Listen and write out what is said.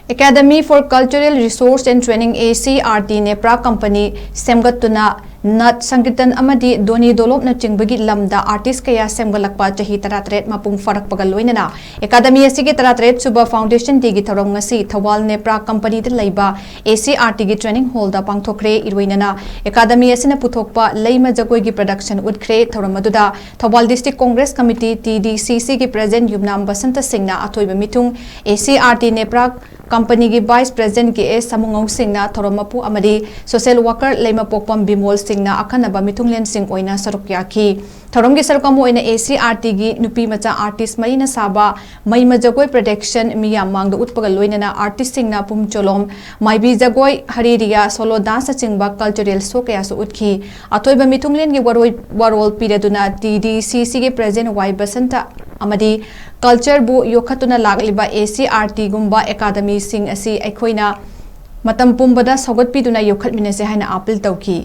Academy for Cultural Resource and Training Acrt Nepra Company Semgattuna Nat-Sankritan Amadi Dhoni DHOLOP NACHING LAMDA Artist Kaya SEMGATLAKPA CHAHI THOURAM MAPUNG FARAKPAGA LOINANA Academy ASIGI THOURAM Suba Foundation Digi THOURAM ngasi THOUBAL Nepra Company the LEIBA ACRT gi Training Hall da PANGTHOKKHRE EROINANA Academy ASINA PUTHOKPA LEIMA JAGOI gi Production UTKHRE THOURAM aduda THOUBAL District Congress Committee TDCC gi President Yumnam Basanta Singna athoiba mitung ACRT Nepra Company gi Vice President gi S Samungau Singna THOURAM mapu amadi Social Worker LEIMA Pokpam Bimol Singna akanaba mitunglen sing oina sarukyaki THOURAM gi sarkamu oina ACRT gi nupi macha artist marina saba maima jagoi production miyam mangda utpaga loinana artist singna pum cholom maibi jagoi hariria solo dance chingba cultural show kaya su utki atoiba mitunglen gi warol pireduna TDCC gi President Y Basanta amadi culture bu yokhatuna lagliba ACRT gumba academy sing asi aikhoina matam pumbada sogot piduna yokhat minase haina apil tawki